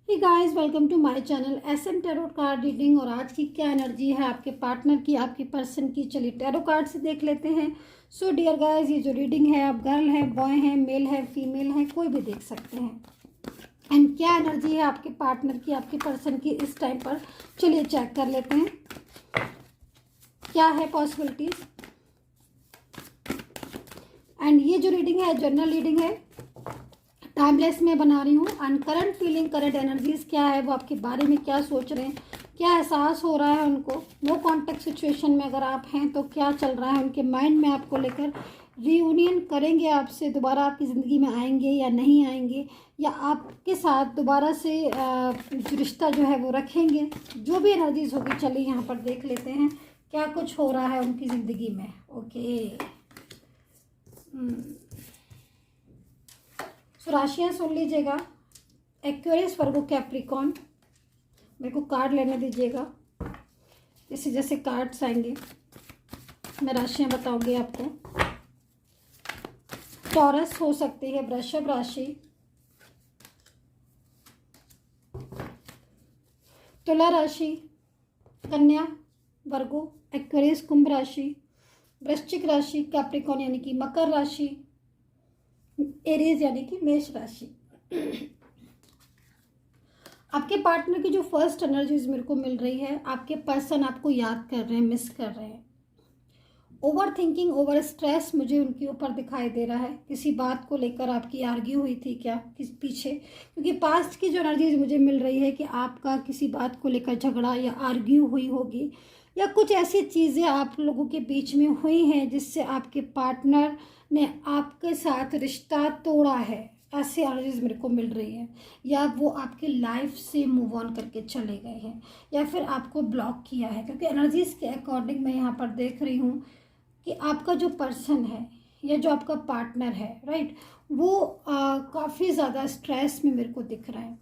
Hey guys, welcome to my channel SM tarot card reading. और आज की क्या एनर्जी है आपके पार्टनर की, आपकी पर्सन की, चलिए टैरो कार्ड से देख लेते हैं। सो डियर गाइस, ये जो रीडिंग है, आप गर्ल है, बॉय है, मेल है, फीमेल है, कोई भी देख सकते हैं। एंड क्या एनर्जी है आपके पार्टनर की, आपके पर्सन की इस टाइम पर, चलिए चेक कर लेते हैं क्या है पॉसिबिलिटीज। एंड ये जो रीडिंग है जनरल रीडिंग है, टाइमलेस में बना रही हूँ। And current feeling, current energies क्या है, वो आपके बारे में क्या सोच रहे हैं, क्या एहसास हो रहा है उनको, नो कॉन्टेक्ट सिचुएशन में अगर आप हैं तो क्या चल रहा है उनके माइंड में आपको लेकर। रीयूनियन करेंगे आपसे, दोबारा आपकी ज़िंदगी में आएंगे या नहीं आएंगे, या आपके साथ दोबारा से जो रिश्ता जो है वो रखेंगे। जो भी एनर्जीज होगी, चलिए यहाँ पर देख लेते हैं क्या कुछ हो रहा है उनकी ज़िंदगी में। ओके, सो राशियाँ सुन लीजिएगा। एक्वेरियस, वर्गो, कैप्रिकॉन। मेरे को कार्ड लेने दीजिएगा, जैसे जैसे कार्ड्स आएंगे मैं राशियाँ बताऊंगी आपको। टॉरस हो सकती है, वृषभ राशि, तुला राशि, कन्या, वर्गो, एक्वेरियस, कुंभ राशि, वृश्चिक राशि, कैप्रिकॉन यानी कि मकर राशि, एरीज यानी कि मेष राशि। आपके पार्टनर की जो फर्स्ट एनर्जीज मेरे को मिल रही है, आपके पर्सन आपको याद कर रहे हैं, मिस कर रहे हैं। ओवर थिंकिंग, ओवर स्ट्रेस मुझे उनके ऊपर दिखाई दे रहा है। किसी बात को लेकर आपकी आर्ग्यू हुई थी क्या किस पीछे, क्योंकि पास्ट की जो एनर्जीज मुझे मिल रही है कि आपका किसी बात को लेकर झगड़ा या आर्ग्यू हुई होगी, या कुछ ऐसी चीज़ें आप लोगों के बीच में हुई हैं जिससे आपके पार्टनर ने आपके साथ रिश्ता तोड़ा है। ऐसी एनर्जीज मेरे को मिल रही है, या वो आपकी लाइफ से मूव ऑन करके चले गए हैं, या फिर आपको ब्लॉक किया है। क्योंकि एनर्जीज के अकॉर्डिंग मैं यहाँ पर देख रही हूँ कि आपका जो पर्सन है या जो आपका पार्टनर है, राइट, वो काफ़ी ज़्यादा स्ट्रेस में मेरे को दिख रहा है।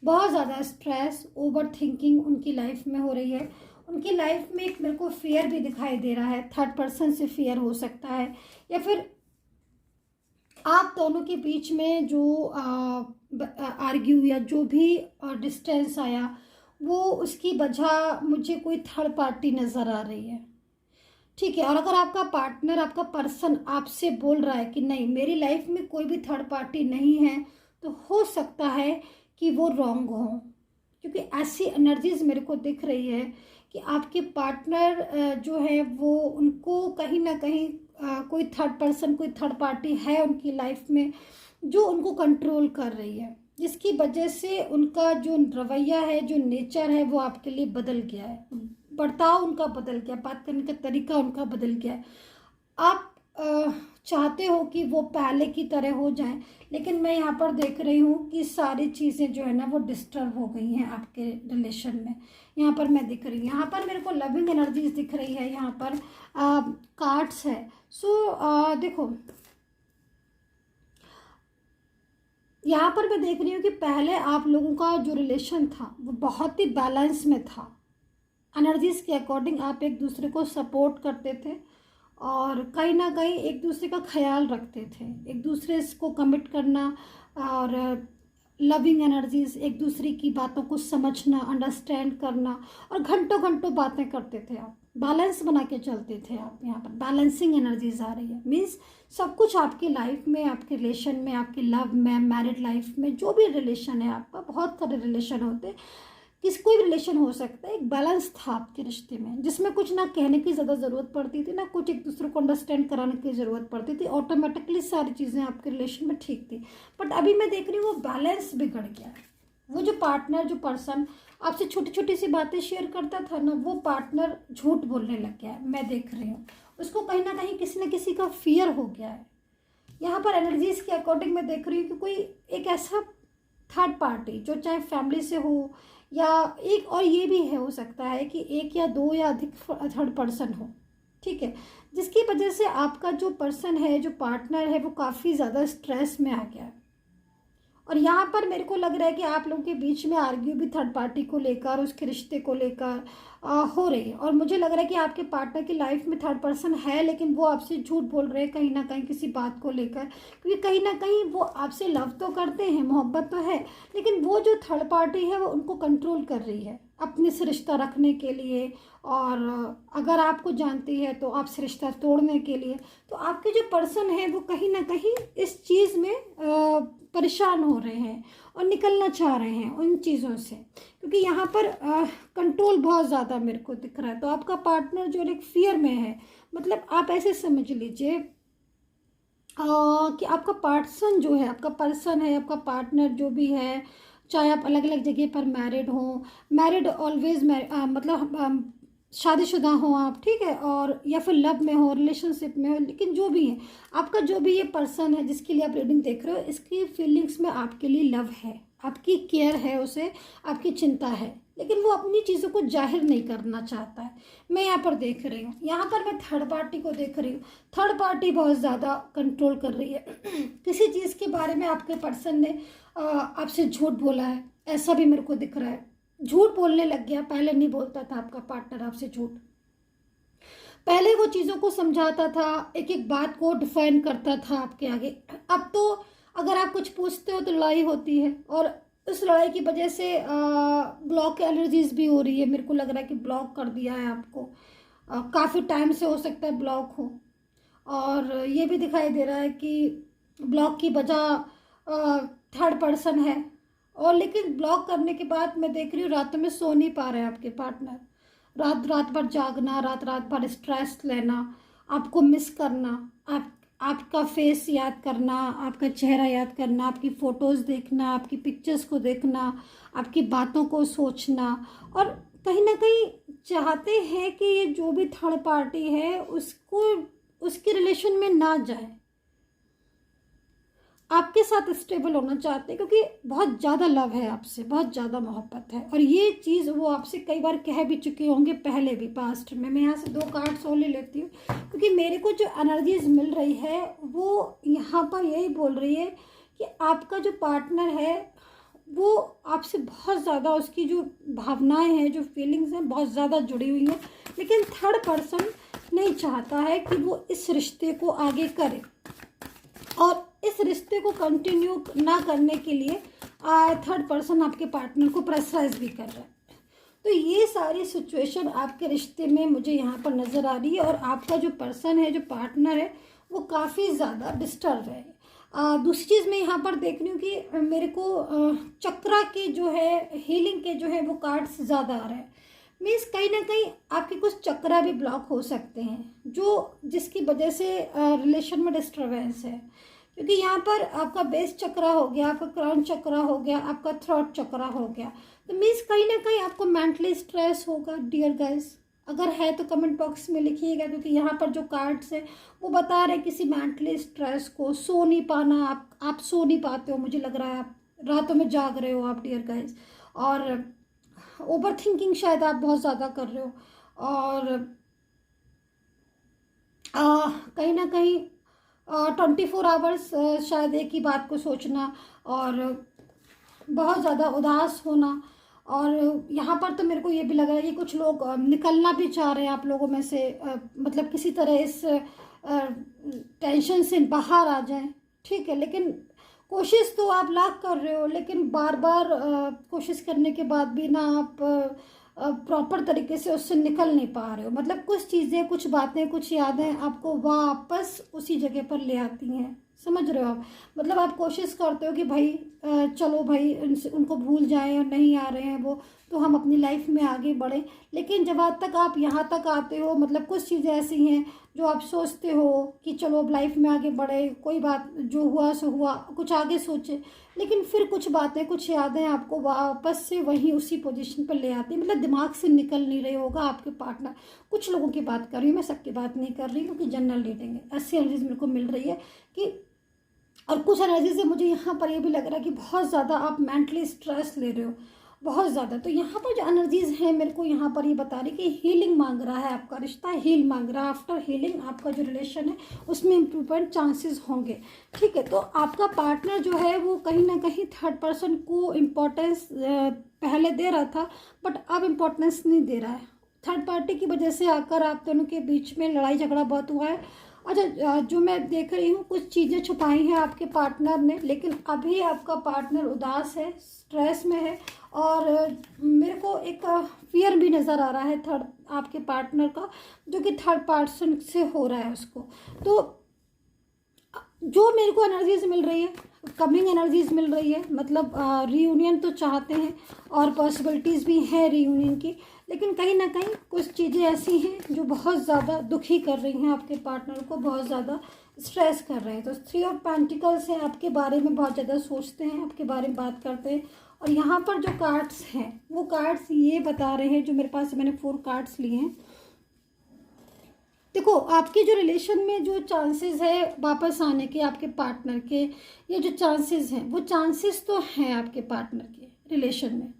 बहुत ज़्यादा स्ट्रेस, ओवर थिंकिंग उनकी लाइफ में हो रही है। उनकी लाइफ में एक मेरे को फियर भी दिखाई दे रहा है, थर्ड पर्सन से फियर हो सकता है, या फिर आप दोनों के बीच में जो आर्ग्यू या जो भी डिस्टेंस आया, वो उसकी वजह मुझे कोई थर्ड पार्टी नज़र आ रही है। ठीक है, और अगर आपका पार्टनर, आपका पर्सन आपसे बोल रहा है कि नहीं मेरी लाइफ में कोई भी थर्ड पार्टी नहीं है, तो हो सकता है कि वो रॉन्ग हो। क्योंकि ऐसी एनर्जीज मेरे को दिख रही है कि आपके पार्टनर जो है वो, उनको कहीं ना कहीं कोई थर्ड पर्सन, कोई थर्ड पार्टी है उनकी लाइफ में जो उनको कंट्रोल कर रही है, जिसकी वजह से उनका जो रवैया है, जो नेचर है, वो आपके लिए बदल गया है। बर्ताव उनका बदल गया, बात करने का तरीका उनका बदल गया है। आप चाहते हो कि वो पहले की तरह हो जाएं, लेकिन मैं यहाँ पर देख रही हूँ कि सारी चीज़ें जो है ना वो डिस्टर्ब हो गई हैं आपके रिलेशन में। यहाँ पर मैं दिख रही हूँ, यहाँ पर मेरे को लविंग एनर्जीज दिख रही है, यहाँ पर कार्ड्स है। सो देखो, यहाँ पर मैं देख रही हूँ कि पहले आप लोगों का जो रिलेशन था वो बहुत ही बैलेंस में था। एनर्जीज के अकॉर्डिंग आप एक दूसरे को सपोर्ट करते थे और कहीं ना कहीं एक दूसरे का ख्याल रखते थे, एक दूसरे को कमिट करना और लविंग एनर्जीज, एक दूसरे की बातों को समझना, अंडरस्टैंड करना, और घंटों घंटों बातें करते थे। आप बैलेंस बना के चलते थे। आप यहाँ पर बैलेंसिंग एनर्जीज आ रही है, मीन्स सब कुछ आपकी लाइफ में, आपके रिलेशन में, आपके लव में, मैरिड लाइफ में, जो भी रिलेशन है आपका, बहुत सारे रिलेशन होते हैं, कोई भी रिलेशन हो सकता है, एक बैलेंस था आपके रिश्ते में, जिसमें कुछ ना कहने की ज़्यादा ज़रूरत पड़ती थी, ना कुछ एक दूसरे को अंडरस्टैंड कराने की ज़रूरत पड़ती थी। ऑटोमेटिकली सारी चीज़ें आपके रिलेशन में ठीक थी। बट अभी मैं देख रही हूँ वो बैलेंस बिगड़ गया है। वो जो पार्टनर, जो पर्सन आपसे छोटी छोटी सी बातें शेयर करता था ना, वो पार्टनर झूठ बोलने लग गया है। मैं देख रही हूँ उसको कहीं ना कहीं किसी न किसी का फियर हो गया है। यहाँ पर एनर्जीज के अकॉर्डिंग मैं देख रही हूँ कि कोई एक ऐसा थर्ड पार्टी, जो चाहे फैमिली से हो, या एक और ये भी है, हो सकता है कि एक या दो या अधिक थर्ड पर्सन हो, ठीक है, जिसकी वजह से आपका जो पर्सन है, जो पार्टनर है, वो काफ़ी ज़्यादा स्ट्रेस में आ गया है। और यहाँ पर मेरे को लग रहा है कि आप लोगों के बीच में आर्ग्यू भी थर्ड पार्टी को लेकर, उसके रिश्ते को लेकर, हो रही है। और मुझे लग रहा है कि आपके पार्टनर की लाइफ में थर्ड पर्सन है, लेकिन वो आपसे झूठ बोल रहे हैं कहीं ना कहीं किसी बात को लेकर, क्योंकि कहीं ना कहीं वो आपसे लव तो करते हैं, मोहब्बत तो है, लेकिन वो जो थर्ड पार्टी है वो उनको कंट्रोल कर रही है अपने से रिश्ता रखने के लिए, और अगर आपको जानती है तो आपसे रिश्ता तोड़ने के लिए। तो आपके जो पर्सन है वो कहीं ना कहीं इस चीज़ में परेशान हो रहे हैं और निकलना चाह रहे हैं उन चीज़ों से, क्योंकि यहाँ पर कंट्रोल बहुत ज़्यादा मेरे को दिख रहा है। तो आपका पार्टनर जो एक फियर में है, मतलब आप ऐसे समझ लीजिए कि आपका पर्सन जो है, आपका पर्सन है, आपका पार्टनर जो भी है, चाहे आप अलग अलग जगह पर मैरिड हो, मैरिड ऑलवेज मतलब शादीशुदा हो आप, ठीक है, और या फिर लव में हो, रिलेशनशिप में हो, लेकिन जो भी है आपका, जो भी ये पर्सन है जिसके लिए आप रीडिंग देख रहे हो, इसकी फीलिंग्स में आपके लिए लव है, आपकी केयर है, उसे आपकी चिंता है, लेकिन वो अपनी चीज़ों को जाहिर नहीं करना चाहता है। मैं यहाँ पर देख रही हूँ, यहाँ पर मैं थर्ड पार्टी को देख रही हूँ। थर्ड पार्टी बहुत ज़्यादा कंट्रोल कर रही है किसी चीज़ के बारे में आपके पर्सन ने आपसे झूठ बोला है, ऐसा भी मेरे को दिख रहा है। झूठ बोलने लग गया, पहले नहीं बोलता था आपका पार्टनर आपसे झूठ, पहले वो चीज़ों को समझाता था, एक एक बात को डिफाइन करता था आपके आगे। अब तो अगर आप कुछ पूछते हो तो लड़ाई होती है, और उस लड़ाई की वजह से ब्लॉक एलर्जीज भी हो रही है। मेरे को लग रहा है कि ब्लॉक कर दिया है आपको, काफ़ी टाइम से हो सकता है ब्लॉक हो, और ये भी दिखाई दे रहा है कि ब्लॉक की वजह थर्ड पर्सन है। और लेकिन ब्लॉक करने के बाद मैं देख रही हूँ रातों में सो नहीं पा रहे हैं आपके पार्टनर, रात रात भर जागना, रात रात भर स्ट्रेस लेना, आपको मिस करना, आपका फेस याद करना, आपका चेहरा याद करना, आपकी फ़ोटोज़ देखना, आपकी पिक्चर्स को देखना, आपकी बातों को सोचना, और कहीं ना कहीं चाहते हैं कि ये जो भी थर्ड पार्टी है उसको उसके रिलेशन में ना जाए, आपके साथ स्टेबल होना चाहते हैं, क्योंकि बहुत ज़्यादा लव है आपसे, बहुत ज़्यादा मोहब्बत है। और ये चीज़ वो आपसे कई बार कह भी चुके होंगे पहले भी, पास्ट में। मैं यहाँ से 2 कार्ड्स और ले लेती हूँ, क्योंकि मेरे को जो एनर्जीज मिल रही है वो यहाँ पर यही बोल रही है कि आपका जो पार्टनर है वो आपसे बहुत ज़्यादा, उसकी जो भावनाएँ हैं, जो फीलिंग्स हैं, बहुत ज़्यादा जुड़ी हुई हैं, लेकिन थर्ड पर्सन नहीं चाहता है कि वो इस रिश्ते को आगे करे, और इस रिश्ते को कंटिन्यू ना करने के लिए थर्ड पर्सन आपके पार्टनर को प्रेशराइज भी कर रहा है। तो ये सारी सिचुएशन आपके रिश्ते में मुझे यहाँ पर नज़र आ रही है, और आपका जो पर्सन है, जो पार्टनर है, वो काफ़ी ज़्यादा डिस्टर्ब है। दूसरी चीज़ मैं यहाँ पर देख रही हूँ कि मेरे को चक्रा के जो है, हीलिंग के जो है वो कार्ड्स ज़्यादा आ रहे हैं। मीन्स कहीं ना कहीं आपके कुछ चक्रा भी ब्लॉक हो सकते हैं, जो जिसकी वजह से रिलेशन में डिस्टर्बेंस है, क्योंकि यहाँ पर आपका बेस चक्रा हो गया, आपका क्राउन चक्रा हो गया, आपका थ्रोट चक्रा हो गया। तो मीन्स कहीं ना कहीं आपको मेंटली स्ट्रेस होगा डियर गाइस। अगर है तो कमेंट बॉक्स में लिखिएगा, क्योंकि यहाँ पर जो कार्ड्स है वो बता रहे हैं किसी मेंटली स्ट्रेस को, सो नहीं पाना, आप सो नहीं पाते हो, मुझे लग रहा है आप रातों में जाग रहे हो आप डियर गाइस, और ओवर थिंकिंग शायद आप बहुत ज़्यादा कर रहे हो, और कहीं ना कहीं 24 आवर्स शायद एक ही बात को सोचना, और बहुत ज़्यादा उदास होना। और यहाँ पर तो मेरे को ये भी लग रहा है कि कुछ लोग निकलना भी चाह रहे हैं आप लोगों में से, मतलब किसी तरह इस टेंशन से बाहर आ जाएं, ठीक है, लेकिन कोशिश तो आप लाख कर रहे हो, लेकिन बार बार कोशिश करने के बाद भी ना आप प्रॉपर तरीके से उससे निकल नहीं पा रहे हो। मतलब कुछ चीज़ें, कुछ बातें, कुछ यादें आपको वापस उसी जगह पर ले आती हैं, समझ रहे हो आप। मतलब आप कोशिश करते हो कि भाई चलो भाई उनको भूल जाएं, और नहीं आ रहे हैं वो, तो हम अपनी लाइफ में आगे बढ़ें, लेकिन जब आज तक आप यहाँ तक आते हो, मतलब कुछ चीज़ें ऐसी हैं जो आप सोचते हो कि चलो अब लाइफ में आगे बढ़े, कोई बात जो हुआ सो हुआ, कुछ आगे सोचे, लेकिन फिर कुछ बातें, कुछ यादें आपको वापस से वहीं उसी पोजीशन पर ले आती हैं। मतलब दिमाग से निकल नहीं रहे होगा आपके पार्टनर। कुछ लोगों की बात कर रही हूँ मैं, सबकी बात नहीं कर रही, क्योंकि जनरल रीडिंग है। ऐसी एनर्जीज मेरे को मिल रही है कि, और कुछ एनर्जी से मुझे यहाँ पर ये भी लग रहा है कि बहुत ज़्यादा आप मेंटली स्ट्रेस ले रहे हो, बहुत ज़्यादा। तो यहाँ पर जो एनर्जीज हैं मेरे को यहाँ पर ये बता रही कि हीलिंग मांग रहा है आपका रिश्ता, हील मांग रहा है। आफ्टर हीलिंग आपका जो रिलेशन है उसमें इम्प्रूवमेंट चांसेस होंगे, ठीक है। तो आपका पार्टनर जो है वो कहीं ना कहीं थर्ड पर्सन को इम्पोर्टेंस पहले दे रहा था, बट अब इम्पोर्टेंस नहीं दे रहा है, थर्ड पार्टी की वजह से आकर आप दोनों के बीच में लड़ाई झगड़ा बहुत हुआ है। अच्छा, जो मैं देख रही हूँ कुछ चीज़ें छुपाई हैं आपके पार्टनर ने, लेकिन अभी आपका पार्टनर उदास है, स्ट्रेस में है, और मेरे को एक फियर भी नज़र आ रहा है थर्ड आपके पार्टनर का, जो कि थर्ड पर्सन से हो रहा है उसको। तो जो मेरे को एनर्जीज मिल रही है, कमिंग एनर्जीज मिल रही है, मतलब रीयूनियन तो चाहते हैं और पॉसिबिलिटीज़ भी हैं रीयूनियन की, लेकिन कहीं ना कहीं कुछ चीज़ें ऐसी हैं जो बहुत ज़्यादा दुखी कर रही हैं आपके पार्टनर को, बहुत ज़्यादा स्ट्रेस कर रहे हैं। तो 3 ऑफ पेंटिकल्स हैं, आपके बारे में बहुत ज़्यादा सोचते हैं, आपके बारे में बात करते हैं। और यहाँ पर जो कार्ड्स हैं वो कार्ड्स ये बता रहे हैं, जो मेरे पास मैंने 4 कार्ड्स लिए हैं। देखो, आपके जो रिलेशन में जो चांसेस है वापस आने के आपके पार्टनर के, ये जो चांसेस हैं वो चांसेस तो हैं आपके पार्टनर के रिलेशन में।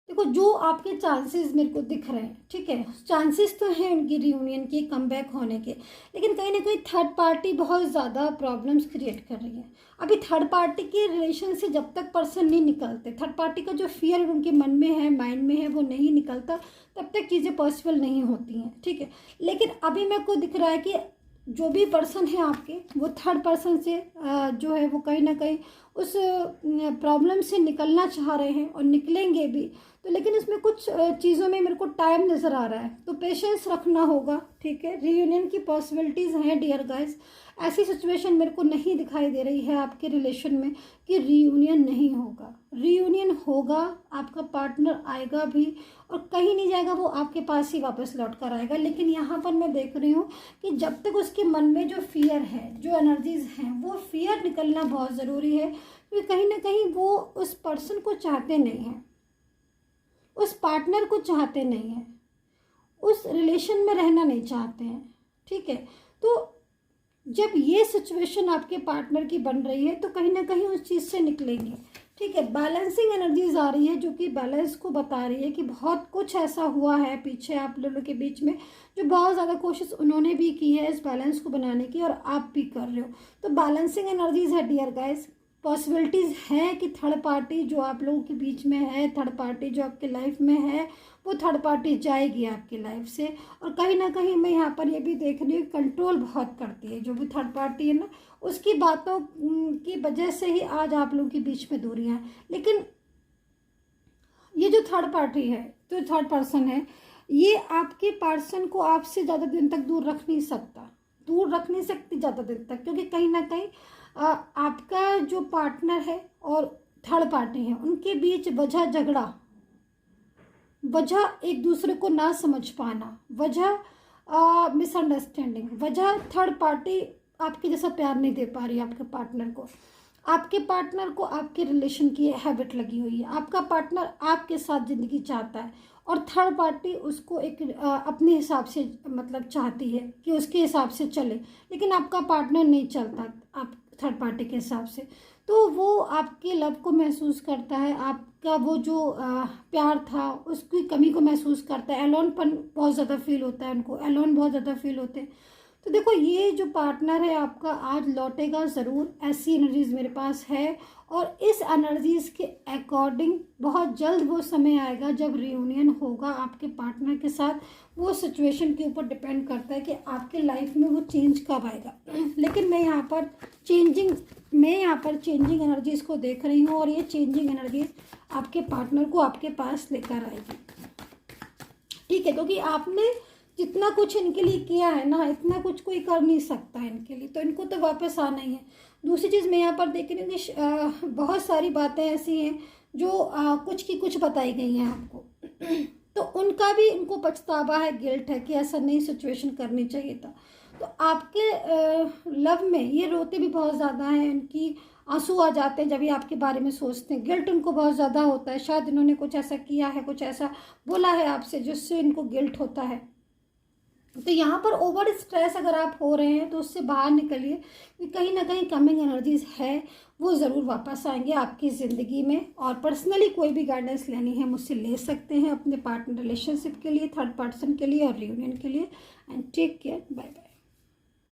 देखो, जो आपके चांसेस मेरे को दिख रहे हैं, ठीक है, चांसेस तो हैं उनकी रियूनियन के, कमबैक होने के, लेकिन कहीं ना कहीं थर्ड पार्टी बहुत ज़्यादा प्रॉब्लम्स क्रिएट कर रही है। अभी थर्ड पार्टी के रिलेशन से जब तक पर्सन नहीं निकलते, थर्ड पार्टी का जो फियर उनके मन में है, माइंड में है, वो नहीं निकलता, तब तक चीज़ें पॉसिबल नहीं होती हैं, ठीक है। लेकिन अभी मेरे को दिख रहा है कि जो भी पर्सन है आपके, वो थर्ड पर्सन से जो है वो कहीं ना कहीं उस प्रॉब्लम से निकलना चाह रहे हैं और निकलेंगे भी। तो लेकिन इसमें कुछ चीज़ों में मेरे को टाइम नज़र आ रहा है, तो पेशेंस रखना होगा, ठीक है। रीयूनियन की पॉसिबिलिटीज़ हैं डियर गाइस, ऐसी सिचुएशन मेरे को नहीं दिखाई दे रही है आपके रिलेशन में कि रीयूनियन नहीं होगा। रीयूनियन होगा, आपका पार्टनर आएगा भी और कहीं नहीं जाएगा, वो आपके पास ही वापस लौट कर आएगा। लेकिन यहाँ पर मैं देख रही हूँ कि जब तक उसके मन में जो फियर है, जो एनर्जीज हैं, वो फियर निकलना बहुत ज़रूरी है, क्योंकि कहीं ना कहीं वो उस पर्सन को चाहते नहीं हैं, उस पार्टनर को चाहते नहीं हैं, उस रिलेशन में रहना नहीं चाहते हैं, ठीक है। तो जब ये सिचुएशन आपके पार्टनर की बन रही है तो कहीं ना कहीं उस चीज़ से निकलेंगे, ठीक है। बैलेंसिंग एनर्जीज आ रही है जो कि बैलेंस को बता रही है कि बहुत कुछ ऐसा हुआ है पीछे आप लोगों के बीच में, जो बहुत ज़्यादा कोशिश उन्होंने भी की है इस बैलेंस को बनाने की, और आप भी कर रहे हो। तो बैलेंसिंग एनर्जीज है डियर गाइस, पॉसिबिलिटीज़ हैं कि थर्ड पार्टी जो आप लोगों के बीच में है, थर्ड पार्टी जो आपके लाइफ में है, वो थर्ड पार्टी जाएगी आपकी लाइफ से। और कहीं ना कहीं मैं यहाँ पर ये भी देख रही हूँ, कंट्रोल बहुत करती है जो भी थर्ड पार्टी है ना, उसकी बातों की वजह से ही आज आप लोगों के बीच में दूरियां हैं। लेकिन ये जो थर्ड पार्टी है, जो थर्ड पर्सन है, ये आपके पर्सन को आपसे ज़्यादा दिन तक दूर रख नहीं सकता, दूर रख नहीं सकती ज़्यादा दिन तक, क्योंकि कहीं ना कहीं आपका जो पार्टनर है और थर्ड पार्टी है, उनके बीच वजह झगड़ा, वजह एक दूसरे को ना समझ पाना, वजह मिसअंडरस्टैंडिंग, वजह थर्ड पार्टी आपके जैसा प्यार नहीं दे पा रही है आपके पार्टनर को। आपके पार्टनर को आपके रिलेशन की हैबिट लगी हुई है, आपका पार्टनर आपके साथ ज़िंदगी चाहता है और थर्ड पार्टी उसको एक अपने हिसाब से मतलब चाहती है कि उसके हिसाब से चले, लेकिन आपका पार्टनर नहीं चलता आप थर्ड पार्टी के हिसाब से। तो वो आपके लव को महसूस करता है, आपका वो जो प्यार था उसकी कमी को महसूस करता है, एलोनपन बहुत ज़्यादा फील होता है, उनको एलोन बहुत ज़्यादा फील होते हैं। तो देखो, ये जो पार्टनर है आपका आज लौटेगा ज़रूर, ऐसी एनर्जीज मेरे पास है, और इस एनर्जीज के अकॉर्डिंग बहुत जल्द वो समय आएगा जब रियूनियन होगा आपके पार्टनर के साथ। वो सिचुएशन के ऊपर डिपेंड करता है कि आपके लाइफ में वो चेंज कब आएगा। लेकिन मैं यहाँ पर चेंजिंग एनर्जीज को देख रही हूँ, और ये चेंजिंग एनर्जीज आपके पार्टनर को आपके पास लेकर आएगी, ठीक है। क्योंकि आपने जितना कुछ इनके लिए किया है ना, इतना कुछ कोई कर नहीं सकता है इनके लिए, तो इनको तो वापस आना ही है। दूसरी चीज़ मैं यहाँ पर देख रही हूँ कि बहुत सारी बातें ऐसी हैं जो कुछ की कुछ बताई गई हैं आपको तो उनका भी इनको पछतावा है, गिल्ट है कि ऐसा नहीं सिचुएशन करनी चाहिए था। तो आपके लव में ये रोते भी बहुत ज़्यादा हैं, इनकी आंसू आ जाते हैं जब ये आपके बारे में सोचते हैं, गिल्ट उनको बहुत ज़्यादा होता है, शायद इन्होंने कुछ ऐसा किया है, कुछ ऐसा बोला है आपसे जिससे इनको गिल्ट होता है। तो यहाँ पर ओवर स्ट्रेस अगर आप हो रहे हैं तो उससे बाहर निकलिए, कि कहीं ना कहीं कमिंग एनर्जीज है, वो ज़रूर वापस आएंगे आपकी ज़िंदगी में। और पर्सनली कोई भी गाइडेंस लेनी है मुझसे ले सकते हैं अपने पार्टनर रिलेशनशिप के लिए, थर्ड पर्सन के लिए और रियूनियन के लिए। And take care, bye bye.